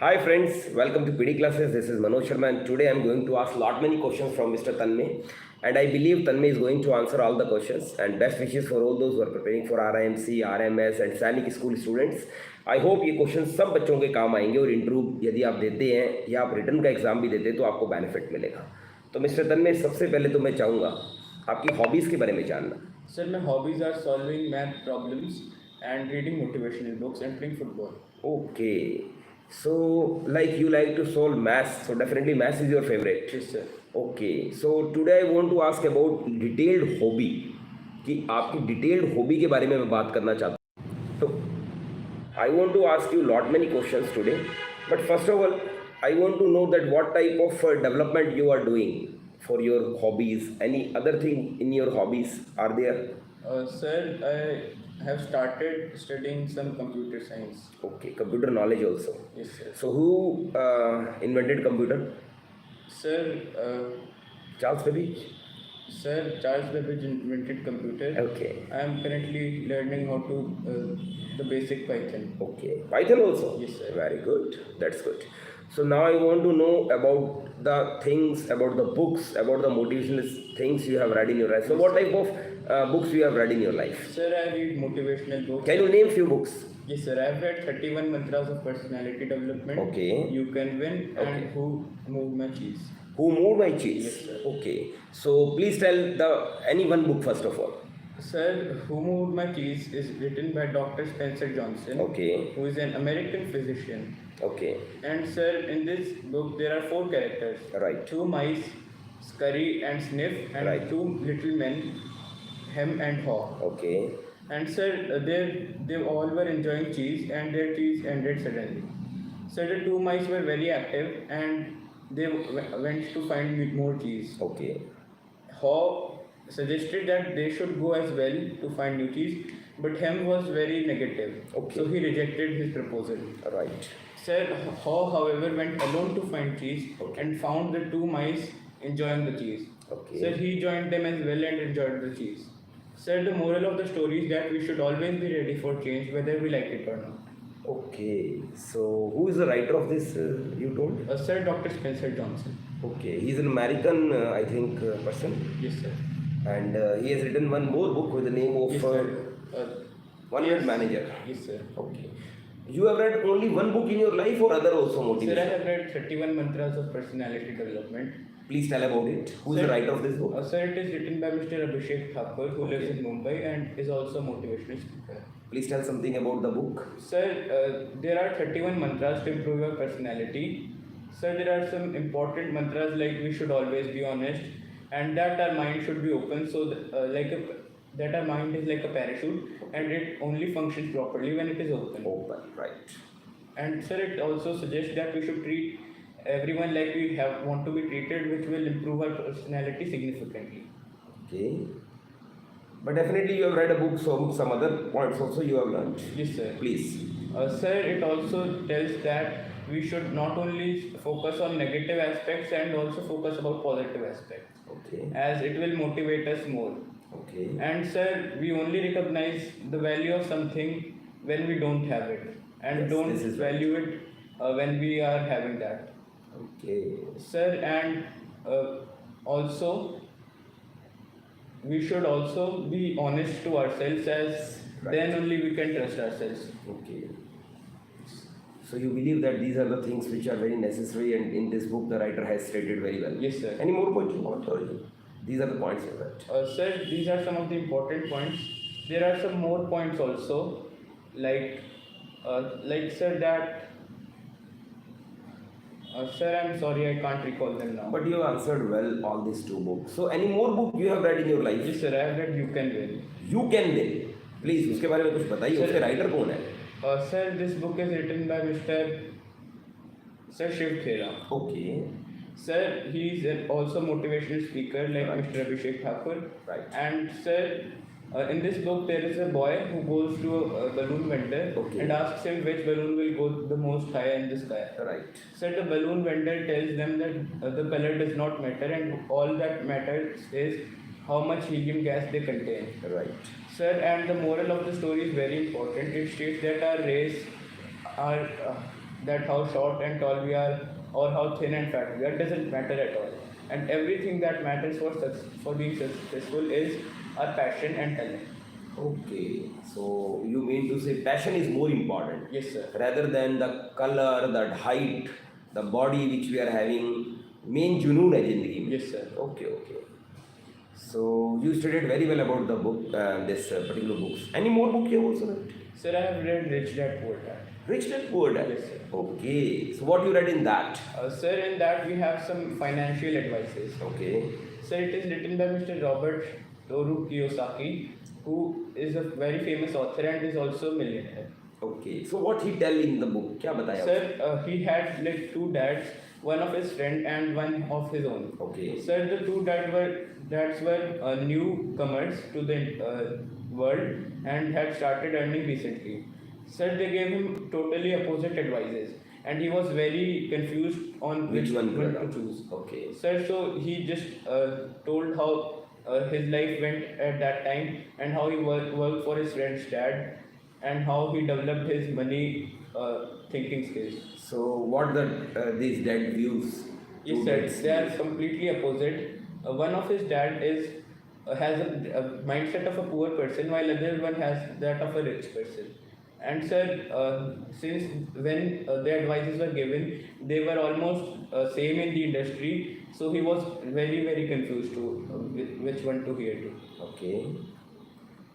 Hi friends, welcome to PD classes. This is ManojSharma and today I am going to ask lot many questions from Mr. Tanmay and I believe Tanmay is going to answer all the questions and best wishes for all those who are preparing for RIMC, RMS and सैनिक school students. I hope ये questions सब बच्चों के काम आएंगे और interview यदि आप देते हैं या आप रिटर्न का एग्जाम भी देते हैं तो आपको बेनिफिट मिलेगा. तो मिस्टर तन्मय सबसे पहले तो मैं चाहूँगा आपकी हॉबीज़ के बारे में जानना. Sir, my hobbies are solving math problems and reading motivational books and playing football. Okay. So, like you like to solve maths, so definitely maths is your favorite. Yes, sir. Okay. So today I want to ask about detailed hobby. कि आपकी detailed hobby के बारे में मैं बात करना चाहता हूँ. तो I want to ask you lot many questions today. But first of all, I want to know that what type of development you are doing for your hobbies. Any other thing in your hobbies are there? Sir, I have started studying some computer science. Okay, computer knowledge also. Yes, sir. So who invented computer? Sir, Charles Babbage? Sir, Charles Babbage invented computer. Okay. I am currently learning how to the basic Python. Okay. Python also? Yes, sir. Very good. That's good. So now I want to know about the things, about the books, about the motivational things you have read in your life. So what type of books you have read in your life? Sir, I read motivational books. Can you name few books? Yes, sir. I have read 31 Mantras of Personality Development. Okay. You Can Win and Who Moved My Cheese. Who Moved My Cheese? Yes, sir. Okay. So please tell any one book first of all. Sir, Who Moved My Cheese is written by Dr. Spencer Johnson, Okay. who is an American physician. Okay. And sir, in this book there are 4 characters. Right. 2 mice, Scurry and Sniff, and Right. 2 little men, Hem and Haw. Okay. And sir, they all were enjoying cheese, and their cheese ended suddenly. So the 2 mice were very active, and they went to find more cheese. Okay. Haw suggested that they should go as well to find new cheese, but Hem was very negative. Okay. So he rejected his proposal. Right. Sir, Haw, however, went alone to find cheese Okay. and found the 2 mice enjoying the cheese. Okay. Sir, he joined them as well and enjoyed the cheese. Sir, the moral of the story is that we should always be ready for change, whether we like it or not. Okay. So who is the writer of this? You told? Sir, Dr. Spencer Johnson. Okay. He is an American, I think, person, Yes, sir. and he has written one more book with the name of Yes, sir. One Minute Manager. Yes, sir. Okay. You have read only one book in your life, or other also Sir, I motivation? have read 31 Mantras of Personality Development. Please tell about it. Who is Sir, the writer of this book? Sir, it is written by Mr. Abhishek Thakur, who lives in Mumbai and is also a motivational speaker. Please tell something about the book. Sir, there are 31 mantras to improve your personality. Sir, there are some important mantras like we should always be honest, and that our mind should be open, so that our mind is like a parachute and it only functions properly when it is open. Open, right. And sir, it also suggests that we should treat everyone like we want to be treated, which will improve our personality significantly. Okay. But definitely you have read a book, so some other points also you have learned. Yes, sir. Please. Sir, it also tells that we should not only focus on negative aspects and also focus about positive aspects, Okay. as it will motivate us more. Okay. And sir, we only recognize the value of something when we don't have it, and Yes, don't this is right. value it when we are having that. Okay. Sir, and also we should also be honest to ourselves, as Right. then only we can trust ourselves. Okay. So you believe that these are the things which are very necessary, and in this book the writer has stated very well. Yes, sir. Any more points you want, or these are the points you read? Sir, these are some of the important points. There are some more points also, like sir, that sir, I'm sorry, I can't recall them now. But you have answered well all these 2 books. So any more book you have read in your life? Yes, sir, I have read You Can Win. You Can Win. Please उसके बारे में कुछ बताइए. Sir, उसके writer कौन है? Sir, this book is written by Mr. Shiv Khera. Okay. Sir, he is also motivational speaker like Right. Mr. Abhishek Thakur. Right. And sir, in this book there is a boy who goes to a balloon vendor Okay. and asks him which balloon will go the most high in the sky. Right. Sir, the balloon vendor tells them that the color does not matter, and all that matters is how much helium gas they contain. Right. Sir, and the moral of the story is very important. It states that our race, our that how short and tall we are or how thin and fat we are doesn't matter at all. And everything that matters for being successful is our passion and talent. Okay, so you mean to say passion is more important Yes, sir. rather than the color, that height, the body which we are having. Main junoon hai zindagi mein. Yes, sir. Okay, okay. So you studied very well about the book, this particular books. Any more book you have also read? Sir, I have read Rich Dad Poor Dad. Rich Dad Poor Dad. Yes, sir. Okay. So what you read in that? Sir, in that we have some financial advices. Okay. Sir, it is written by Mr. Robert Toru Kiyosaki, who is a very famous author and is also a millionaire. Okay. So what he tell in the book? क्या बताया? Sir, he had like two dads, one of his friend and one of his own. Okay. Sir, the two dads were newcomers to the world and had started earning recently. Sir, they gave him totally opposite advices, and he was very confused on Which one to choose. Okay. Sir, so he just told how his life went at that time and how he worked for his friend's dad and how he developed his money thinking skills. So what the these dead views? Yes, Two sir. dads. They are completely opposite. One of his dad has a mindset of a poor person, while other one has that of a rich person. And sir, since when the advices were given, they were almost same in the industry. So he was very confused to which one to hear to. Okay.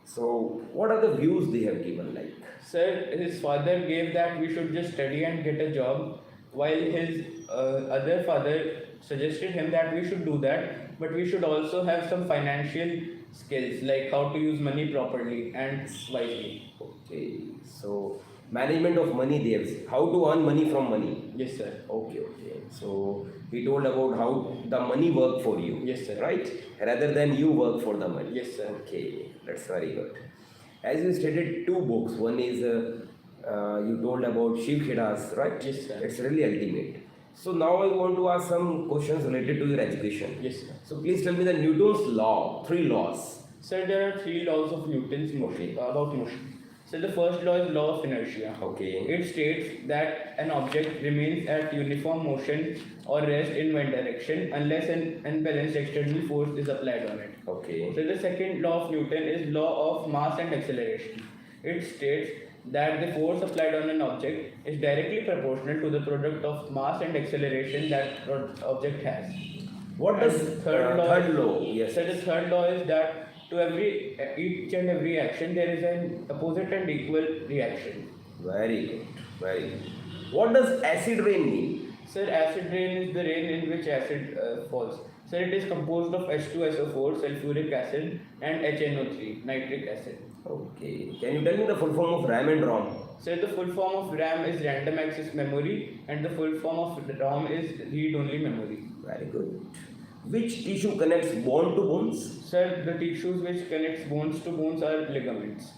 So what are the views they have given like? Sir, his father gave that we should just study and get a job, while his other father suggested him that we should do that, but we should also have some financial skills like how to use money properly and wisely. Okay. So management of money they have said. How to earn money from money. Yes, sir. Okay, okay. So he told about how the money work for you. Yes, sir. Right? Rather than you work for the money. Yes, sir. Okay, that's very good. As you stated, two books. One is you told about Shiv Khidas, right? Yes, sir. It's really ultimate. So now I want to ask some questions related to your education. Yes, sir. So please tell me the Newton's law, three laws. Sir, there are three laws of Newton's motion, Okay. about motion. So the first law is law of inertia. Okay. It states that an object remains at uniform motion or rest in one direction unless an unbalanced external force is applied on it. Okay. So the second law of Newton is law of mass and acceleration. It states that the force applied on an object is directly proportional to the product of mass and acceleration that object has. What And does the third law? Yes. So the third law is that to each and every action there is an opposite and equal reaction. Very good. Very good. What does acid rain mean? Sir, acid rain is the rain in which acid falls. Sir, it is composed of H2SO4, sulfuric acid, and HNO3, nitric acid. Okay. Can you tell me the full form of RAM and ROM? Sir, the full form of RAM is random access memory, and the full form of ROM is read-only memory. Very good. Which tissue connects bone to bones? Sir, the tissues which connects bones to bones are ligaments.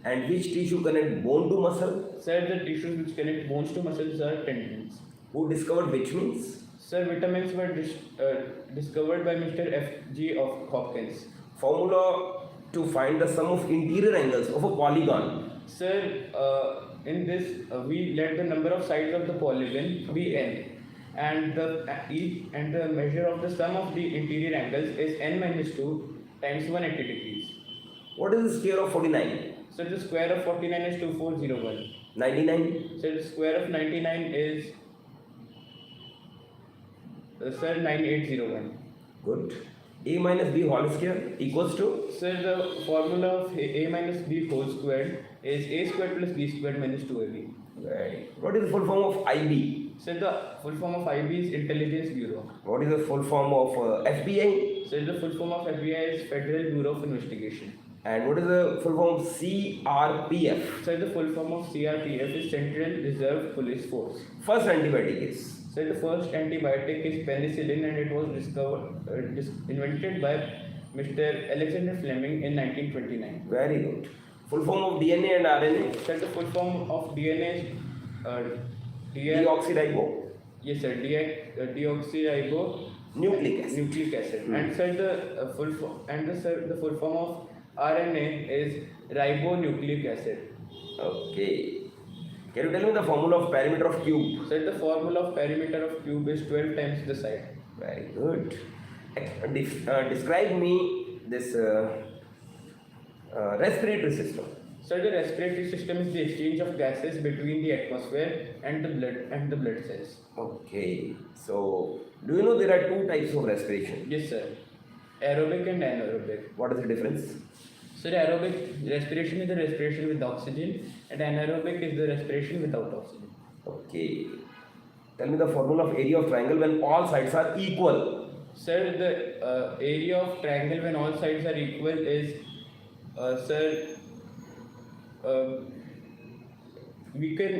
And which tissue connect bone to muscle? Sir, the tissues which connect bones to muscles are tendons. Who discovered vitamins? Sir, vitamins were discovered by Mr. F.G. of Hopkins. Formula to find the sum of interior angles of a polygon. Sir, in this we let the number of sides of the polygon be n, and the measure of the sum of the interior angles is n minus 2 times 180 degrees. What is the square of 49? So the square of 49 is 2401. 99? So the square of 99 is sir 9801. Good. A minus B whole square equals to? Sir, the formula of a minus b whole squared is a squared plus b squared minus 2ab. Right. What is the full form of IB? So the full form of IB is Intelligence Bureau. What is the full form of FBI? So the full form of FBI is Federal Bureau of Investigation. And what is the full form of CRPF? So the full form of CRPF is Central Reserve Police Force. First antibiotic is? So the first antibiotic is penicillin, and it was invented by Mr. Alexander Fleming in 1929. Very good. Full form of DNA and RNA? So the full form of DNA is Deoxyribo? Yes, sir. Deoxyribo Nucleic acid. nucleic acid. And sir, the full form of RNA is ribonucleic acid. Okay. Can you tell me the formula of perimeter of cube? So the formula of perimeter of cube is 12 times the side. Very good. Describe me this respiratory system. So the respiratory system is the exchange of gases between the atmosphere and the blood cells. Okay. So, do you know there are two types of respiration? Yes, sir. Aerobic and anaerobic. What is the difference? So the aerobic respiration is the respiration with oxygen, and anaerobic is the respiration without oxygen. Okay. Tell me the formula of area of triangle when all sides are equal. Sir, the area of triangle when all sides are equal is, we can.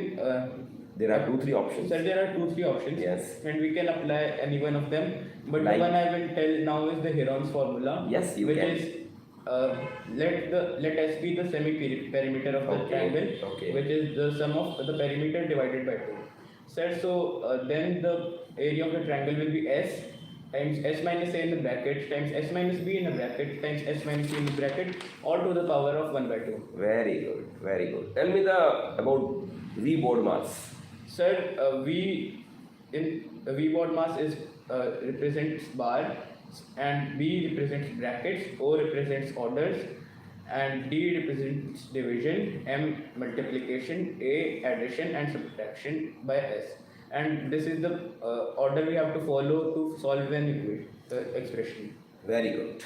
There are 2-3 options. Sir, there are 2-3 options. Yes. And we can apply any one of them. But Like- the one I will tell now is the Heron's formula. Yes, you which can. is let S be the semi-perimeter of the Okay, triangle, okay. which is the sum of the perimeter divided by 2. Sir, so then the area of the triangle will be S times S minus A in the bracket times S minus B in the bracket times S minus C in the bracket, all to the power of 1 by 2. Very good, very good. Tell me about V board mass. Sir, V board mass is represents bar, and B represents brackets, O represents orders, and D represents division, M multiplication, A addition and subtraction by S. And this is the order we have to follow to solve an expression. Very good.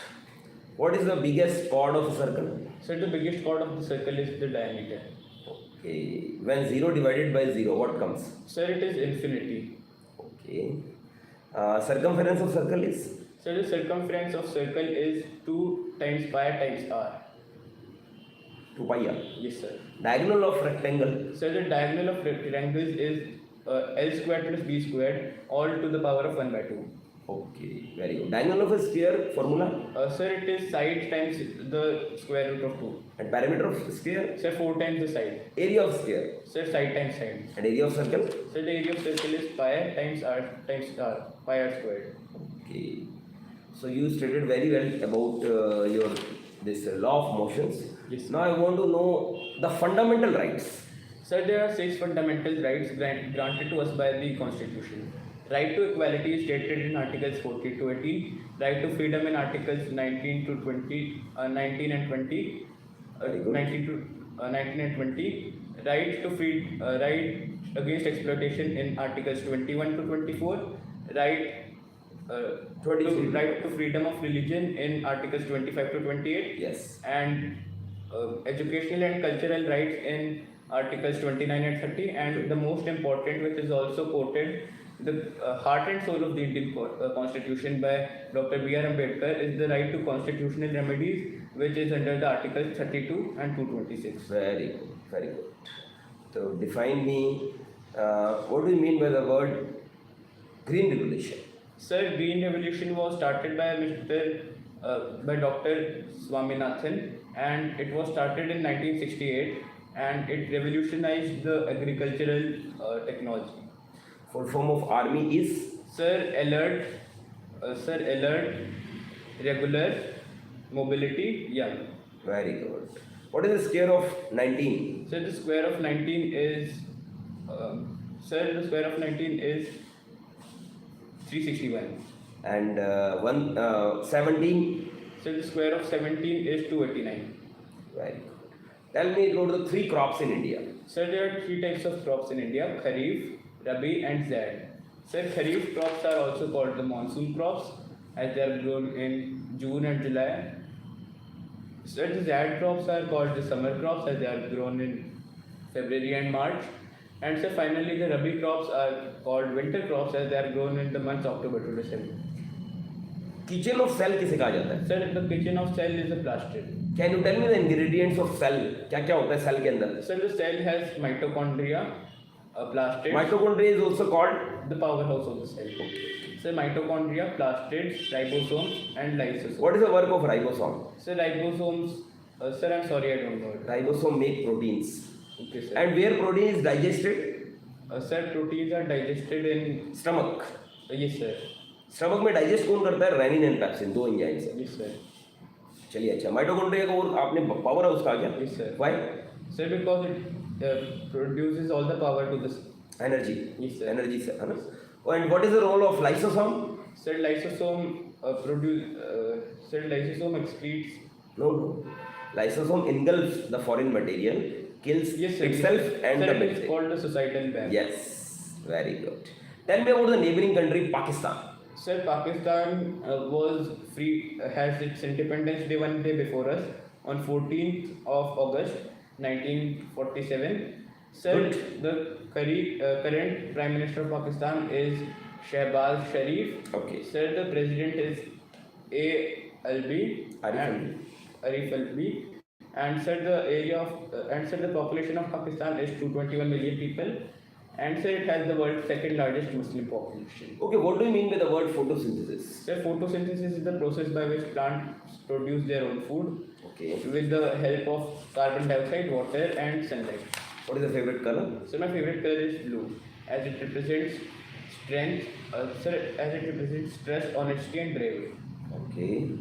What is the biggest chord of a circle? So the biggest chord of the circle is the diameter. Okay. When 0 divided by 0, what comes? Sir, it is infinity. Okay. Circumference of circle is? So the circumference of circle is 2 times pi times r. 2 pi r. Yes, sir. Diagonal of rectangle? So the diagonal of rectangles is L squared plus B squared, all to the power of 1 by 2. Okay, very good. Diagonal of a sphere formula? Sir, it is side times the square root of 2. And perimeter of sphere? Sir, 4 times the side. Area of sphere? Sir, side times side. And area of circle? So the area of circle is pi times r, pi r squared. Okay. So you stated very well about your this law of motions. Yes. Now I want to know the fundamental rights. Sir, there are 6 fundamental rights granted to us by the Constitution. Right to equality is stated in Articles 40 to 18. Right to freedom in Articles 19 to 20, 19 and 20. Very good. 19 and 20. Right against exploitation in Articles 21 to 24. Right to freedom of religion in Articles 25 to 28. Yes. And educational and cultural rights in Articles 29 and 30, and the most important, which is also quoted, the heart and soul of the Indian Constitution by Dr. B.R. Ambedkar, is the right to constitutional remedies, which is under the Articles 32 and 226. Very good, very good. So define me, what do you mean by the word green revolution? Sir, Green Revolution was started by by Dr. Swaminathan, and it was started in 1968, and it revolutionized the agricultural technology. Full form of army is? Sir, alert, regular, mobility, young. Very good. What is the square of 19? So the square of 19 is, the square of 19 is 361. And 17? So the square of 17 is 289. Very good. Tell me about the 3 crops in India. Sir, there are 3 types of crops in India: Kharif, Rabi and Zaid. Sir, Kharif crops are also called the monsoon crops, as they are grown in June and July. Sir, the Zaid crops are called the summer crops, as they are grown in February and March. And sir, finally the Rabi crops are called winter crops, as they are grown in the months October to December. Kitchen of cell किसे कहा जाता है? Sir, the kitchen of cell is a plastid. Can you tell me the ingredients of cell? क्या क्या होता है cell के अंदर? Sir, the cell has mitochondria, plastids. Mitochondria is also called? The powerhouse of the cell. So mitochondria, plastids, ribosomes, and lysosomes. What is the work of ribosome? So ribosomes, sir, I'm sorry, I don't know it. Ribosome make proteins. Okay, sir. And where protein is digested? Sir, proteins are digested in Stomach. yes, sir. Stomach में digest कौन करता है? Rennin and pepsin, 2 enzymes है. Yes, sir. चलिए अच्छा, mitochondria को आपने power house कहा क्या? Yes, sir. Why? Sir, because produces all the power to the sun. Energy. Yes, sir. Energy, sir. Huh? Oh, and what is the role of lysosome? Sir, lysosome excretes. No. Lysosome engulfs the foreign material, kills Yes, sir. itself and sir, the it is bacteria. called the societal ban. Yes, very good. Tell me about the neighboring country, Pakistan. Sir, Pakistan was free, has its independence day one day before us on 14th of August 1947. Sir, Good. the current Prime Minister of Pakistan is Shehbaz Sharif. Okay. Sir, the President is Arif Arif Alvi. And sir, the area of the population of Pakistan is 221 million people. And sir, it has the world's second largest Muslim population. Okay, what do you mean by the word photosynthesis? Sir, photosynthesis is the process by which plants produce their own food Okay. with the help of carbon dioxide, water, and sunlight. What is the favorite color? So my favorite color is blue, as it represents strength. As it represents stress, honesty, and bravery. Okay.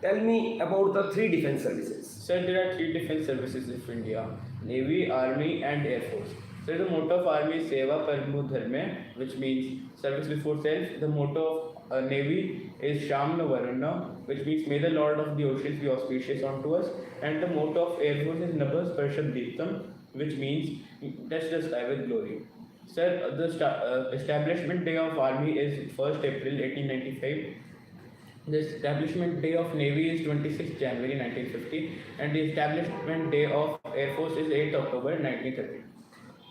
Tell me about the three defense services. Sir, there are three defense services of India: Navy, Army, and Air Force. So the motto of Army is Seva Paramo Dharme, which means service before self. The motto of Navy is Sham no Varuna, which means may the Lord of the oceans be auspicious unto us. And the motto of Air Force is Nabha Sparsham Deeptam, which means touch the sky with glory. Sir, the establishment day of Army is 1st April 1895. The establishment day of Navy is 26 January 1950, and the establishment day of Air Force is 8 October 1930.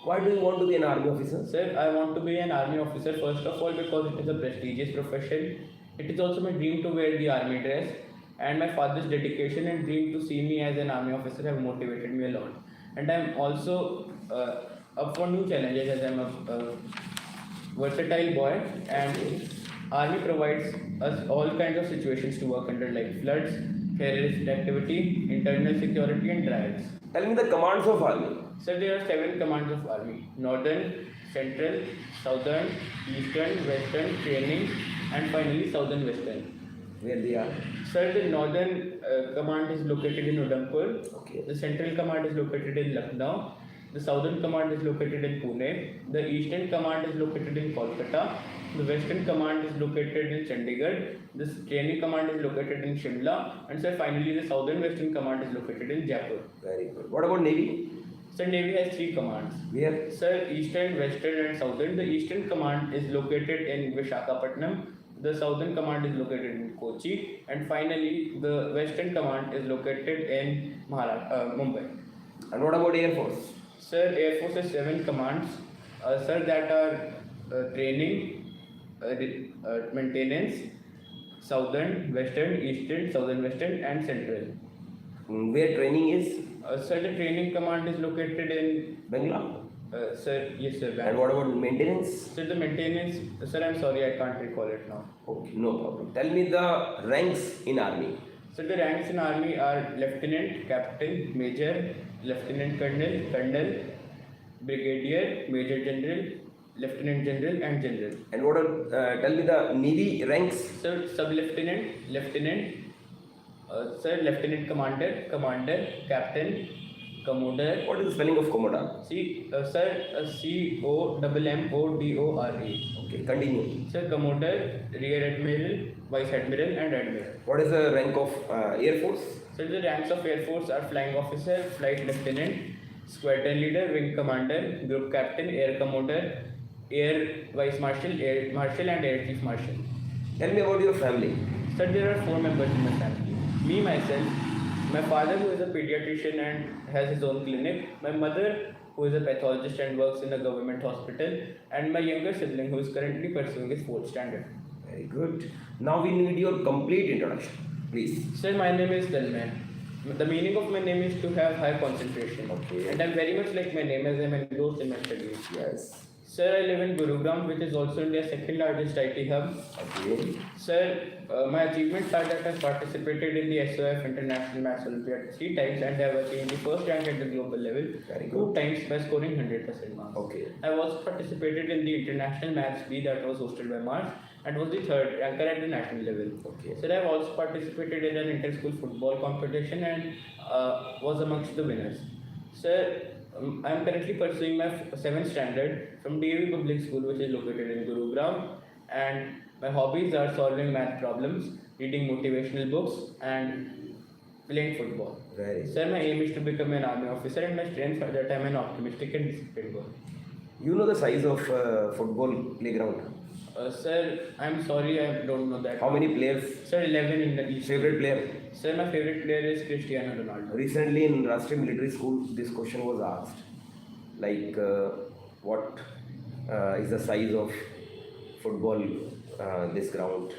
Why do you want to be an army officer? Sir, I want to be an army officer first of all because it is a prestigious profession. It is also my dream to wear the army dress, and my father's dedication and dream to see me as an army officer have motivated me a lot. And I am also up for new challenges as I am a versatile boy, and army provides us all kinds of situations to work under, like floods, terrorist activity, internal security, and riots. Tell me the commands of army. Sir, there are 7 commands of army: northern, central, southern, eastern, western, training, and finally southern western. Where they are? Sir, the northern command is located in Udhampur. Okay. The central command is located in Lucknow. The southern command is located in Pune. The eastern command is located in Kolkata. The western command is located in Chandigarh. The training command is located in Shimla. And sir, finally the southern western command is located in Jaipur. Very good. What about Navy? Sir, Navy has 3 commands. Where? Sir, eastern, western, and southern. The eastern command is located in Vishakhapatnam. The southern command is located in Kochi. And finally, the western command is located in Mumbai. And what about Air Force? Sir, Air Force has 7 commands. Sir, that are training, maintenance, southern, western, eastern, southern, western, and central. Where training is? Sir, the training command is located in Bangalore. Sir, yes, sir. And what about maintenance? Sir, the maintenance. Sir, I'm sorry, I can't recall it now. Okay, no problem. Tell me the ranks in army. So the ranks in army are lieutenant, captain, major, lieutenant colonel, colonel, brigadier, major general, lieutenant general, and general. And what are, tell me the Navy ranks. Sir, sub-lieutenant, lieutenant, sir, lieutenant commander, commander, captain, commodore. What is the spelling of Commodore? Sir, COMMODORE. Okay, continue. Sir, commodore, rear admiral, vice admiral, and admiral. What is the rank of Air Force? So the ranks of Air Force are flying officer, flight lieutenant, squadron leader, wing commander, group captain, air commodore, air vice marshal, air marshal, and air chief marshal. Tell me about your family. Sir, there are 4 members in my family. Me, myself, my father who is a pediatrician and has his own clinic, my mother who is a pathologist and works in a government hospital, and my younger sibling who is currently pursuing his 4th standard. Very good. Now we need your complete introduction, please. Sir, my name is Dalman. The meaning of my name is to have high concentration. Okay. And I'm very much like my name as I'm engrossed in my studies. Yes. Sir, I live in Gurugram, which is also India's second largest IT hub. Okay. Sir, my achievements are that I've participated in the SOF International Maths Olympiad 3 times and have achieved the first rank at the global level Very 2 good. times by scoring 100% marks. Okay. I've also participated in the International Maths B that was hosted by Mars and was the 3rd ranker at the national level. Okay. Sir, I've also participated in an inter-school football competition and was amongst the winners. Sir, I am currently pursuing my 7th standard from DAV Public School, which is located in Gurugram. And my hobbies are solving math problems, reading motivational books, and playing football. Very Sir, my aim is to become an army officer, and my strengths are that I am an optimistic and disciplined boy. You know the size of football playground? Sir, I'm sorry, I don't know that. How many players? Sir, 11 in the each. Favorite player? Sir, my favorite player is Cristiano Ronaldo. Recently in Rashtriya Military School, this question was asked, like what is the size of football this ground?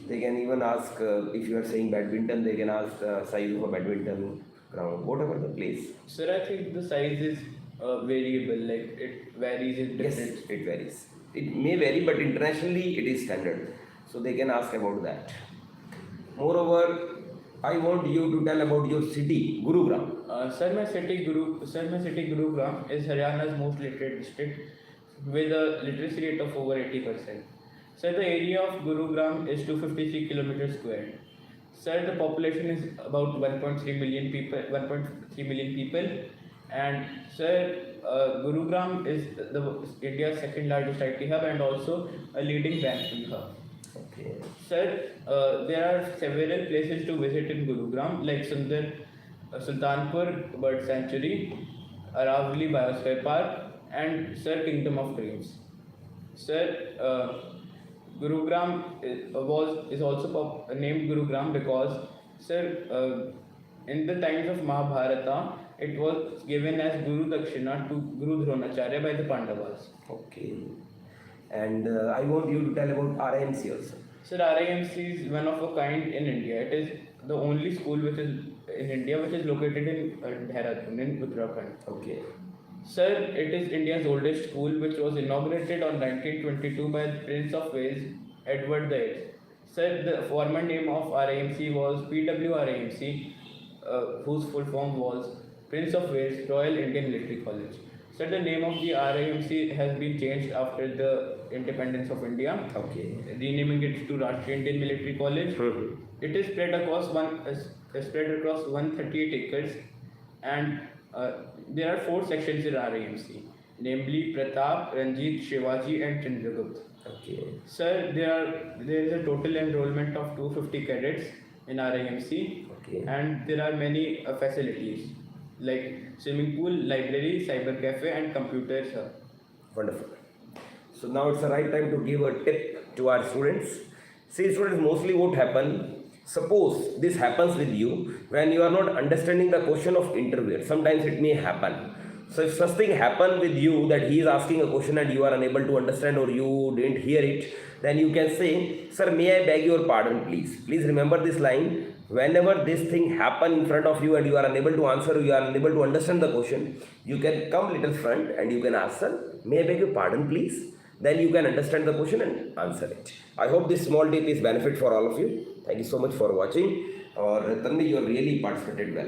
They can even ask if you are saying badminton, they can ask the size of a badminton ground, whatever the place. Sir, I think the size is variable, like it varies in Yes, different. it varies. It may vary, but internationally it is standard. So they can ask about that. Moreover, I want you to tell about your city, Gurugram. Sir, my city Gurugram is Haryana's most literate district with a literacy rate of over 80%. Sir, the area of Gurugram is 253 kilometers square. Sir, the population is about 1.3 million people, and sir, Gurugram is India's second largest IT hub and also a leading banking hub. Okay. Sir, there are several places to visit in Gurugram, like Sultanpur Bird Sanctuary, Aravali Biosphere Park, and Sir, Kingdom of Dreams. Sir, Gurugram is also named Gurugram because, sir, in the times of Mahabharata, it was given as Guru Dakshina to Guru Dronacharya by the Pandavas. Okay. And I want you to tell about RIMC also. Sir, RIMC is one of a kind in India. It is the only school which is in India which is located in Dehradun in Uttarakhand. Okay. Sir, it is India's oldest school which was inaugurated on 1922 by the Prince of Wales, Edward VIII. Sir, the former name of RIMC was PWRIMC, whose full form was Prince of Wales Royal Indian Military College. Sir, the name of the RIMC has been changed after the independence of India, Okay. renaming it to Rashtriya Indian Military College. It is spread across 138 acres, and there are 4 sections in RIMC, namely Pratap, Ranjit, Shivaji, and Chandragupta. Okay. Sir, there is a total enrollment of 250 cadets in RIMC, Okay. and there are many facilities like swimming pool, library, cyber cafe, and computers. Wonderful. So now it's the right time to give a tip to our students. See, students, mostly what happen, suppose this happens with you when you are not understanding the question of interviewer. Sometimes it may happen. So if such thing happen with you that he is asking a question and you are unable to understand or you didn't hear it, then you can say, sir, may I beg your pardon, please. Please remember this line. Whenever this thing happen in front of you and you are unable to answer, you are unable to understand the question, you can come little front and you can ask, sir, may I beg your pardon, please. Then you can understand the question and answer it. I hope this small tip is benefit for all of you. Thank you so much for watching. Or Tanvi, you have really participated well.